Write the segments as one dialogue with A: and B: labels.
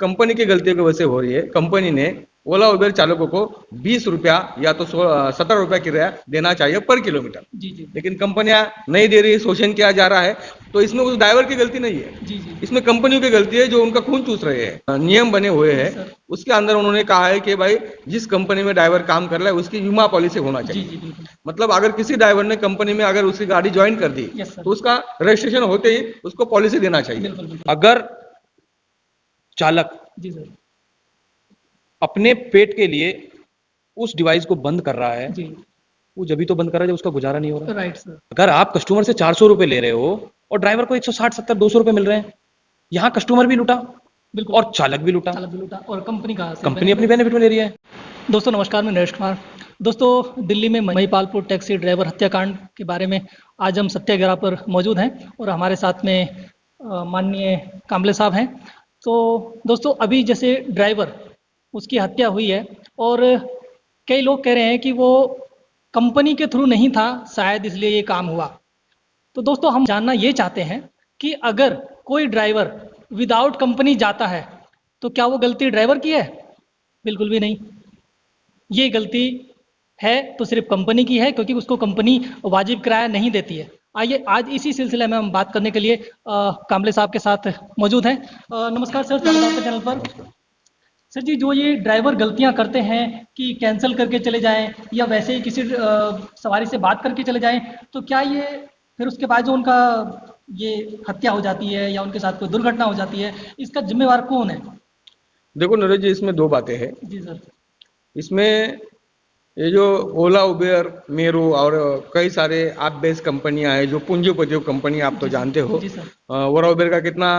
A: Company की गलतियों की वजह से हो रही है। कंपनी ने ओला उबेर चालकों को 20 रुपया या तो 17 रुपया किराया देना चाहिए पर किलोमीटर।
B: जी जी
A: लेकिन कंपनियां नहीं दे रही, शोषण किया जा रहा है। तो इसमें उस ड्राइवर की गलती नहीं है,
B: जी जी
A: इसमें कंपनियों की गलती है जो उनका खून चूस रहे हैं। नियम बने हुए हैं,
B: सर।
A: उसके अंदर उन्होंने कहा है कि भाई जिस कंपनी में ड्राइवर काम कर रहा है उसकी बीमा पॉलिसी होना
B: जी
A: चाहिए।
B: जी बिल्कुल।
A: मतलब अगर किसी ड्राइवर ने कंपनी में अगर उसकी गाड़ी ज्वाइन कर दी
B: यस सर।
A: तो उसका रजिस्ट्रेशन होते ही उसको पॉलिसी देना चाहिए।
B: बिल्कुल बिल्कुल।
C: अगर चालक
B: जी सर।
C: अपने पेट के लिए उस डिवाइस को बंद कर रहा है,
B: जी
C: वो जब भी तो बंद कर रहा है जब उसका गुजारा नहीं हो रहा।
B: Right sir.
C: अगर आप कस्टमर से 400 रुपए ले रहे हो और ड्राइवर को 160, 70, 200 रुपए मिल रहे हैं, यहां कस्टमर भी लूटा
B: बिल्कुल।
C: और चालक भी लूटा।
B: चालक भी लूटा और कंपनी कहाँ से
C: कंपनी अपनी बेनिफिट में ले रही है।
B: दोस्तों नमस्कार, मैं नरेश कुमार। दोस्तों दिल्ली में महिपालपुर टैक्सी ड्राइवर हत्याकांड के बारे में आज हम सत्याग्रह पर मौजूद हैं और हमारे साथ में माननीय कांबले साहब हैं। तो दोस्तों अभी जैसे ड्राइवर उसकी हत्या हुई है और कई लोग कह रहे हैं कि वो कंपनी के थ्रू नहीं था, शायद इसलिए ये काम हुआ। तो दोस्तों हम जानना ये चाहते हैं कि अगर कोई ड्राइवर विदाउट कंपनी जाता है तो क्या वो गलती ड्राइवर की है? बिल्कुल भी नहीं। ये गलती है तो सिर्फ कंपनी की है, क्योंकि उसको कंपनी वाजिब किराया नहीं देती है। आइए आज इसी सिलसिले में हम बात करने के लिए कांबले साहब के साथ मौजूद हैं। नमस्कार सर, स्वागत है आपके चैनल पर। सर जी, जो ये ड्राइवर गलतियां करते हैं कि कैंसिल करके चले जाएं या वैसे ही किसी सवारी से बात करके चले जाएं, तो क्या ये फिर उसके बाद जो उनका ये हत्या हो जाती है या उनके साथ कोई दुर्घटना हो जाती है, इसका जिम्मेवार कौन है?
A: देखो नरेश जी, इसमें दो बातें हैं।
B: जी सर।
A: इसमें ये जो ओला उबेर मेरू और कई सारे ऐप बेस्ड कंपनियां हैं जो पूंजीपति कंपनी, आप तो
B: जी
A: जानते हो।
B: जी सर।
A: ओला उबेर का कितना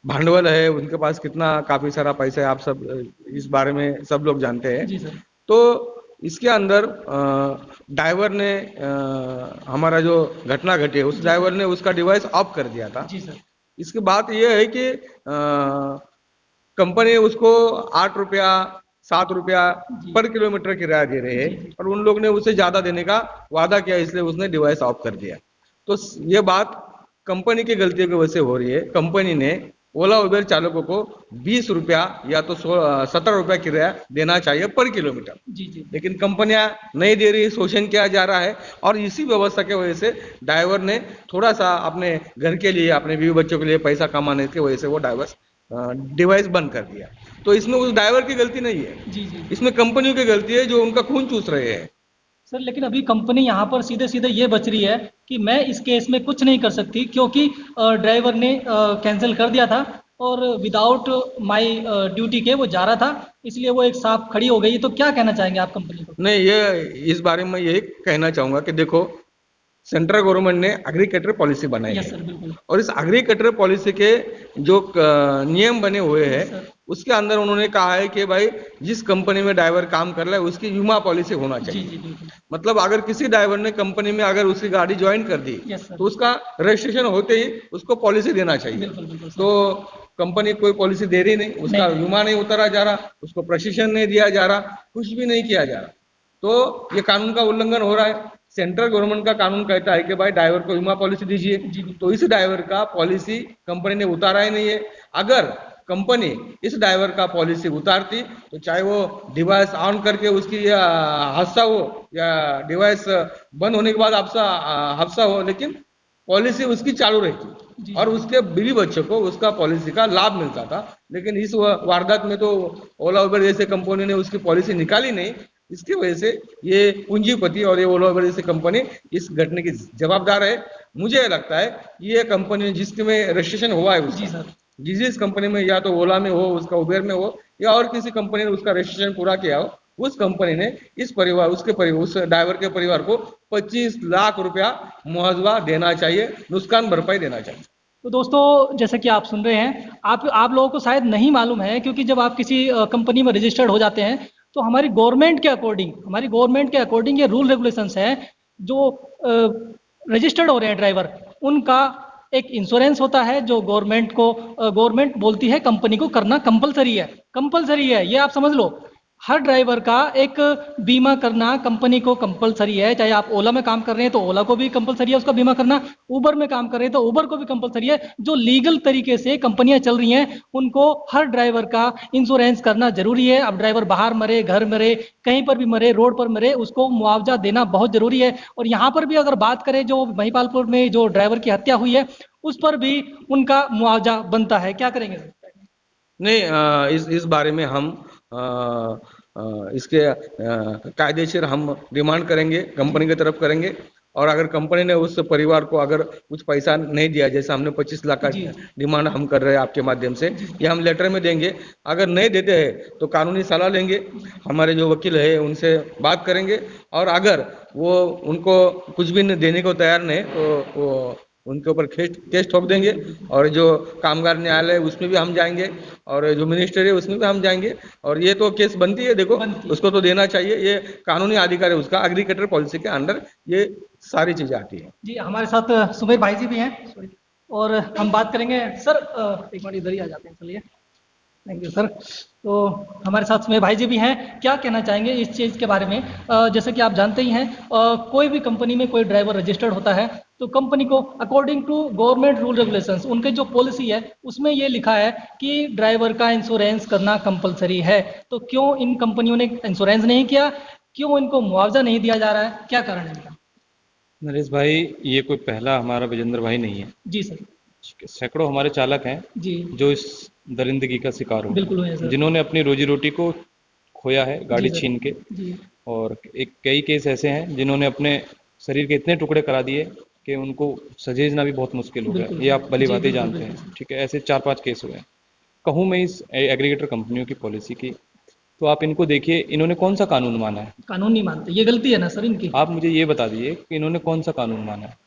A: भांडवल है, उनके पास कितना काफी सारा पैसा है, आप सब इस बारे में सब लोग जानते हैं।
B: जी सर।
A: तो इसके अंदर ड्राइवर ने हमारा जो घटना घटी है उस ड्राइवर ने उसका डिवाइस ऑफ कर दिया था।
B: जी सर।
A: इसकी बात यह है कि कंपनी उसको 8 रुपया 7 रुपया
B: जी।
A: पर किलोमीटर किराया दे रहे हैं
B: जी जी।
A: और उन लोग ने उसे ज्यादा देने का वादा किया, इसलिए उसने डिवाइस ऑफ कर दिया। तो ये बात कंपनी की गलतियों की वजह से हो रही है। कंपनी ने ओला उबेर चालकों को 20 रुपया या तो 17 रुपया किराया देना चाहिए पर किलोमीटर।
B: जी जी
A: लेकिन कंपनियां नहीं दे रही, शोषण किया जा रहा है। और इसी व्यवस्था की वजह से ड्राइवर ने थोड़ा सा अपने घर के लिए, अपने बीवी बच्चों के लिए पैसा कमाने की वजह से वो डिवाइस बंद कर दिया। तो इसमें उस ड्राइवर की गलती नहीं है,
B: जी जी।
A: इसमें कंपनियों की गलती है जो उनका खून चूस रहे हैं।
B: सर लेकिन अभी कंपनी यहाँ पर सीधे सीधे ये बच रही है कि मैं इस केस में कुछ नहीं कर सकती, क्योंकि ड्राइवर ने कैंसिल कर दिया था और विदाउट माय ड्यूटी के वो जा रहा था, इसलिए वो एक साफ खड़ी हो गई। तो क्या कहना चाहेंगे आप कंपनी को?
A: नहीं, ये इस बारे में यही कहना चाहूंगा कि देखो, सेंट्रल गवर्नमेंट ने एग्रीकल्चर पॉलिसी बनाई
B: यस
A: है
B: सर बिल्कुल।
A: और इस एग्रीकल्चर पॉलिसी के जो नियम बने हुए हैं
B: सर।
A: उसके अंदर उन्होंने कहा है कि भाई जिस कंपनी में ड्राइवर काम कर रहा है उसकी बीमा पॉलिसी होना
B: जी
A: चाहिए।
B: जी बिल्कुल।
A: मतलब अगर किसी ड्राइवर ने कंपनी में अगर उसकी गाड़ी ज्वाइन कर दी
B: यस सर।
A: तो उसका रजिस्ट्रेशन होते ही उसको पॉलिसी देना चाहिए।
B: बिल्कुल बिल्कुल सर।
A: तो कंपनी कोई पॉलिसी दे रही नहीं, उसका
B: नहीं।
A: बीमा नहीं उतारा जा रहा, उसको प्रशिक्षण नहीं दिया जा रहा, कुछ भी नहीं किया जा रहा। तो ये कानून का उल्लंघन हो रहा है। सेंट्रल गवर्नमेंट का कानून कहता है कि भाई ड्राइवर को बीमा पॉलिसी दीजिए,
B: जी बिल्कुल।
A: तो इस ड्राइवर का पॉलिसी कंपनी ने उतारा ही नहीं है। अगर कंपनी इस ड्राइवर का पॉलिसी उतारती तो चाहे वो डिवाइस ऑन करके उसकी हादसा हो या डिवाइस बंद होने के बाद हादसा हो, लेकिन पॉलिसी उसकी चालू रहती
B: जी।
A: और उसके बीवी बच्चों को उसका पॉलिसी का लाभ मिलता था। लेकिन इस वारदात में तो ओला उबर जैसे कंपनी ने उसकी पॉलिसी निकाली नहीं, इसकी वजह से ये पूंजीपति और ये ओला उबर जैसी कंपनी इस घटने की जवाबदार है। मुझे लगता है ये कंपनी जिसमें रजिस्ट्रेशन हुआ है
B: जी
A: उसका,
B: सर।
A: जिस कंपनी में, या तो ओला में हो, उसका उबेर में हो, या और किसी कंपनी ने उसका रजिस्ट्रेशन पूरा किया हो, उस कंपनी ने इस परिवार उस ड्राइवर के परिवार को 25 लाख रुपया मुआवजा देना चाहिए, नुकसान भरपाई देना चाहिए।
B: तो दोस्तों जैसा कि आप सुन रहे हैं, आप लोगों को शायद नहीं मालूम है, क्योंकि जब आप किसी कंपनी में रजिस्टर्ड हो जाते हैं तो हमारी गवर्नमेंट के अकॉर्डिंग ये रूल रेगुलेशंस है। जो रजिस्टर्ड हो रहे हैं ड्राइवर, उनका एक इंश्योरेंस होता है जो गवर्नमेंट बोलती है कंपनी को करना कंपलसरी है। ये आप समझ लो हर ड्राइवर का एक बीमा करना कंपनी को कंपलसरी है। चाहे आप ओला में काम कर रहे हैं तो ओला को भी कंपलसरी है उसका बीमा करना, उबर में काम कर रहे हैं तो उबर को भी कंपलसरी है। जो लीगल तरीके से कंपनियां चल रही हैं उनको हर ड्राइवर का इंश्योरेंस करना जरूरी है। अब ड्राइवर बाहर मरे, घर मरे, कहीं पर भी मरे, रोड पर मरे, उसको मुआवजा देना बहुत जरूरी है। और यहाँ पर भी अगर बात करें जो महिपालपुर में जो ड्राइवर की हत्या हुई है उस पर भी उनका मुआवजा बनता है। क्या करेंगे सर?
A: नहीं, इस बारे में हम इसके कायदेशीर हम डिमांड करेंगे, कंपनी की तरफ करेंगे। और अगर कंपनी ने उस परिवार को अगर कुछ पैसा नहीं दिया, जैसे हमने 25 लाख का डिमांड हम कर रहे हैं आपके माध्यम से, ये हम लेटर में देंगे। अगर नहीं देते हैं तो कानूनी सलाह लेंगे, हमारे जो वकील है उनसे बात करेंगे। और अगर वो उनको कुछ भी नहीं देने को तैयार नहीं तो वो उनके ऊपर केस ठोक देंगे। और जो कामगार न्यायालय है उसमें भी हम जाएंगे, और जो मिनिस्टर है उसमें भी हम जाएंगे। और ये तो केस बनती है, देखो उसको तो देना चाहिए, ये कानूनी अधिकार है उसका, एग्रीकल्चर पॉलिसी के अंडर ये सारी चीजें आती है।
B: जी, हमारे साथ सुमेर भाई जी भी हैं और हम बात करेंगे। सर एक मिनट इधर ही आ जाते हैं, चलिए। Thank you sir. तो हमारे साथ सुमेर भाई जी भी हैं, क्या कहना चाहेंगे इस चीज़ के बारे में? जैसे कि आप जानते ही हैं कोई भी कंपनी में कोई ड्राइवर रजिस्टर्ड होता है तो कंपनी को according to government rule regulations उनके जो पॉलिसी है उसमें ये लिखा है कि ड्राइवर का इंश्योरेंस करना कंपलसरी है। तो क्यों इन कंपनियों ने इंश्योरेंस नहीं किया? क्यों इनको मुआवजा नहीं दिया जा रहा है? क्या कारण है इनका?
C: नरेश भाई, ये कोई पहला हमारा विजेंद्र भाई नहीं है।
B: जी सर।
C: सैकड़ों हमारे चालक हैं
B: जी
C: जो इस दरिंदगी का शिकार हो,
B: बिल्कुल हुए हैं सर।
C: जिन्होंने अपनी रोजी रोटी को खोया है गाड़ी
B: जी सर।
C: छीन के।
B: जी
C: और कई केस ऐसे हैं जिन्होंने अपने शरीर के इतने टुकड़े करा दिए कि उनको सजेजना भी बहुत मुश्किल हो गया।
B: बिल्कुल।
C: ये आप भली
B: जी,
C: भांति
B: बिल्कुल,
C: जानते
B: बिल्कुल।
C: हैं, ठीक है। ऐसे 4-5 केस हुए हैं। कहूँ मैं इस एग्रीगेटर कंपनियों की पॉलिसी की, तो आप इनको देखिए, इन्होंने कौन सा कानून माना है?
B: कानून नहीं मानते, ये गलती है ना सर इनकी।
C: आप मुझे ये बता दीजिए कि इन्होंने कौन सा कानून माना है?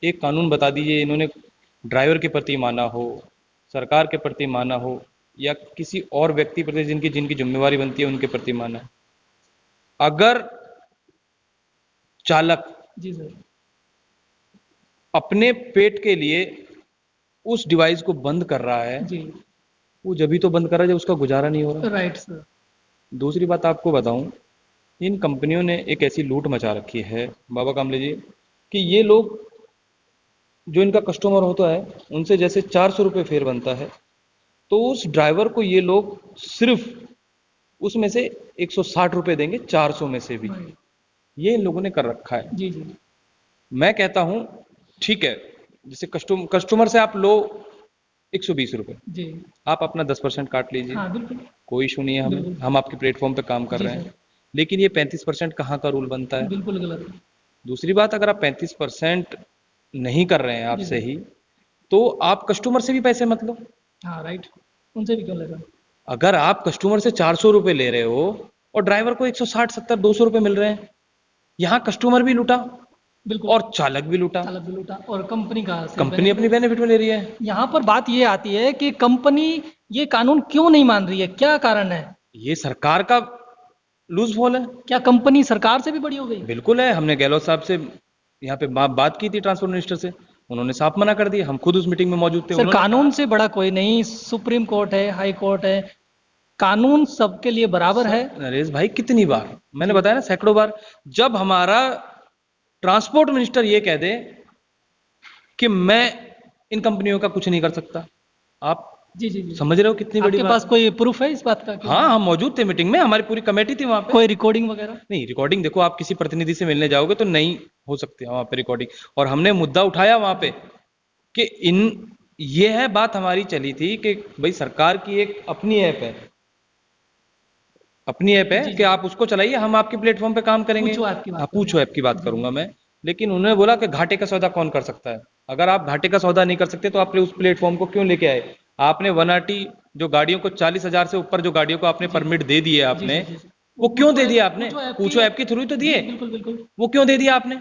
C: एक कानून बता दीजिए इन्होंने ड्राइवर के प्रति माना हो, सरकार के प्रति माना हो, या किसी और व्यक्ति प्रति जिनकी जिनकी जिम्मेवारी बनती है उनके प्रति माना है। अगर चालक
B: जी सर।
C: अपने पेट के लिए उस डिवाइस को बंद कर रहा है,
B: जी
C: वो जब भी तो बंद कर रहा है जब उसका गुजारा नहीं हो रहा।
B: Right sir.
C: दूसरी बात आपको बताऊं, इन कंपनियों ने एक ऐसी लूट मचा रखी है बाबा कामले जी, कि ये लोग जो इनका कस्टमर होता है उनसे जैसे 400 रुपये फेयर बनता है, तो उस ड्राइवर को ये लोग सिर्फ उसमें से 160 रुपये देंगे 400 में से भी। ये इन लोगों ने कर रखा है।
B: जी जी
C: मैं कहता हूं ठीक है, जैसे कस्टमर से आप लो 120 रुपये,
B: जी।
C: आप अपना 10% काट लीजिए,
B: हाँ बिल्कुल।
C: कोई इशू नहीं है हमें,
B: बिल्कुल।
C: हम आपके प्लेटफॉर्म पे काम कर
B: जी
C: रहे हैं।
B: सर।
C: लेकिन ये 35% कहाँ का रूल बनता है?
B: बिल्कुल गलत है।
C: दूसरी बात, अगर आप 35% नहीं कर रहे हैं आप
B: जी सर।
C: सही, तो आप कस्टमर से भी पैसे मत लो।
B: हाँ राइट, उनसे भी क्यों लेगा?
C: अगर आप कस्टमर से 400 रुपये ले रहे हो और ड्राइवर को 160, 70, 200 रुपये मिल रहे हैं, यहाँ कस्टमर भी लूटा
B: बिल्कुल।
C: और चालक भी लूटा,
B: चालक भी लूटा और कंपनी का
C: कंपनी अपनी बेनिफिट में ले रही है।
B: यहाँ पर बात ये आती है कि कंपनी ये कानून क्यों नहीं मान रही है? क्या कारण है?
C: ये सरकार का लूज फॉल है।
B: क्या कंपनी सरकार से भी बड़ी हो गई?
C: बिल्कुल है। हमने गहलोत साहब से यहाँ पे बात की थी, ट्रांसपोर्ट मिनिस्टर से, उन्होंने साफ मना कर दिया। हम खुद उस मीटिंग में मौजूद थे।
B: सर कानून से बड़ा कोई नहीं, सुप्रीम कोर्ट है, हाई कोर्ट है, कानून सबके लिए बराबर है।
C: नरेश भाई, कितनी बार मैंने बताया ना, सैकड़ों बार। जब हमारा ट्रांसपोर्ट मिनिस्टर ये कह दे कि मैं इन कंपनियों का कुछ नहीं कर सकता, आप
B: जी जी जी।
C: समझ रहे हो कितनी बड़ी
B: आपके
C: बात
B: पास कोई प्रूफ है इस बात का?
C: हाँ, हम मौजूद थे मीटिंग में, हमारी पूरी कमेटी थी वहां पे।
B: कोई रिकॉर्डिंग वगैरह?
C: नहीं, रिकॉर्डिंग देखो, आप किसी प्रतिनिधि से मिलने जाओगे तो नहीं हो सकती वहां पे रिकॉर्डिंग। और हमने मुद्दा उठाया वहां पे कि ये है बात हमारी चली थी कि भाई सरकार की एक अपनी ऐप है, अपनी ऐप है कि आप उसको चलाइए, हम आपके प्लेटफॉर्म पे काम करेंगे।
B: पूछो ऐप की बात
C: पूछो ऐप की बात करूंगा मैं। लेकिन उन्होंने बोला कि घाटे का सौदा कौन कर सकता है? अगर आप घाटे का सौदा नहीं कर सकते तो आप उस प्लेटफॉर्म को क्यों लेके आए? आपने 1RT जो गाड़ियों को 40,000 से ऊपर जो गाड़ियों को आपने परमिट दे दिए आपने, वो क्यों दे दिया आपने? पूछो ऐप के थ्रू ही तो दिए।
B: बिल्कुल बिल्कुल।
C: वो क्यों दे दिया आपने?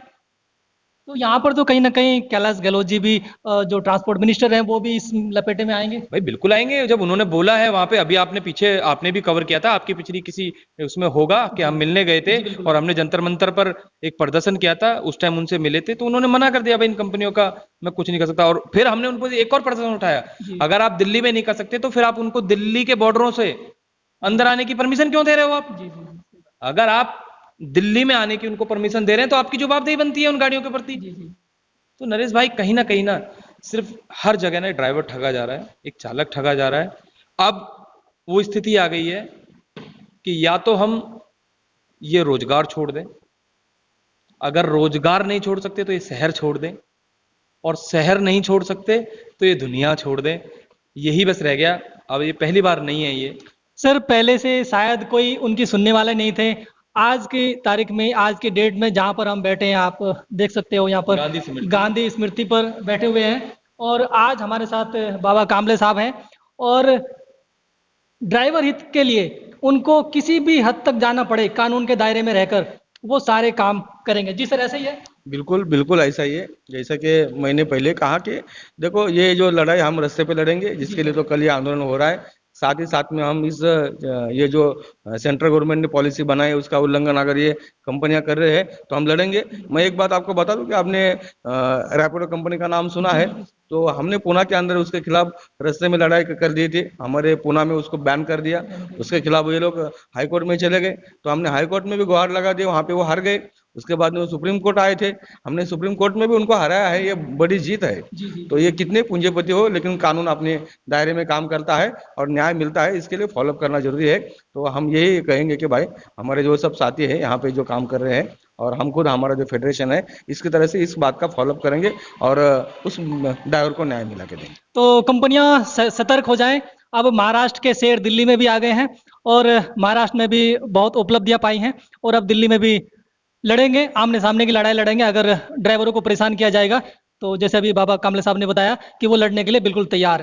B: तो यहाँ पर तो कहीं ना कहीं कैलाश गहलोत जी भी जो ट्रांसपोर्ट मिनिस्टर हैं वो भी इस लपेटे में आएंगे।
C: भाई बिल्कुल आएंगे। जब उन्होंने बोला है वहां पे, अभी आपने पीछे आपने भी कवर किया था, आपकी पिछली किसी उसमें होगा कि हम मिलने गए थे और हमने जंतर मंतर पर एक प्रदर्शन किया था, उस टाइम उनसे मिले थे, तो उन्होंने मना कर दिया भाई इन कंपनियों का मैं कुछ नहीं कर सकता। और फिर हमने उनको एक और प्रदर्शन उठाया, अगर आप दिल्ली में नहीं कर सकते तो फिर आप उनको दिल्ली के बॉर्डरों से अंदर आने की परमिशन क्यों दे रहे हो आप?
B: जी जी जी
C: अगर आप दिल्ली में आने की उनको परमिशन दे रहे हैं तो आपकी जवाबदेही बनती है उन गाड़ियों के प्रति।
B: जी जी
C: तो नरेश भाई कहीं ना सिर्फ हर जगह ना ड्राइवर ठगा जा रहा है, एक चालक ठगा जा रहा है। अब वो स्थिति आ गई है कि या तो हम ये रोजगार छोड़ दें, अगर रोजगार नहीं छोड़ सकते तो ये शहर छोड़ दें, और शहर नहीं छोड़ सकते तो ये दुनिया छोड़ दें। यही बस रह गया। अब ये पहली बार नहीं है ये।
B: सर, पहले से शायद कोई उनकी सुनने वाले नहीं थे। आज की तारीख में, आज की डेट में जहाँ पर हम बैठे हैं, आप देख सकते हो यहाँ पर
C: गांधी स्मृति।
B: गांधी स्मृति पर बैठे हुए हैं, और आज हमारे साथ बाबा कामले साहब हैं। और ड्राइवर हित के लिए उनको किसी भी हद तक जाना पड़े, कानून के दायरे में रहकर वो सारे काम करेंगे। जी सर, ऐसा ही है?
A: बिल्कुल बिल्कुल ऐसा ही है। जैसा कि मैंने पहले कहा कि देखो, ये जो लड़ाई हम रास्ते पे लड़ेंगे, जिसके लिए तो कल ये आंदोलन हो रहा है। साथ ही साथ में हम इस ये जो सेंट्रल गवर्नमेंट ने पॉलिसी बनाई है उसका उल्लंघन अगर ये कंपनियां कर रहे हैं तो हम लड़ेंगे। मैं एक बात आपको बता दूं कि आपने रैपिडो कंपनी का नाम सुना है, तो हमने पुणे के अंदर उसके खिलाफ रास्ते में लड़ाई कर दी थी। हमारे पुणे में उसको बैन कर दिया, उसके खिलाफ ये लोग हाई कोर्ट में चले गए, तो हमने हाई कोर्ट में भी गुहार लगा दी, वहां पे वो हार गए। उसके बाद में वो सुप्रीम कोर्ट आए थे, हमने सुप्रीम कोर्ट में भी उनको हराया है। ये बड़ी जीत है।
B: जी जी
A: तो ये कितने पूंजीपति हो, लेकिन कानून अपने दायरे में काम करता है और न्याय मिलता है, इसके लिए फॉलोअप करना जरूरी है। तो हम यही कहेंगे कि भाई हमारे जो सब साथी है यहाँ पे जो काम कर रहे हैं, और हम खुद हमारा जो फेडरेशन है, इसकी तरह से इस बात का फॉलोअप करेंगे और उस ड्राइवर को न्याय मिला के देंगे।
B: तो कंपनियां सतर्क हो जाएं। अब महाराष्ट्र के शेर दिल्ली में भी आ गए हैं, और महाराष्ट्र में भी बहुत उपलब्धियां पाई हैं, और अब दिल्ली में भी लड़ेंगे, आमने सामने की लड़ाई लड़ेंगे। अगर ड्राइवरों को परेशान किया जाएगा तो जैसे अभी बाबा कामले साहब ने बताया कि वो लड़ने के लिए बिल्कुल तैयार है।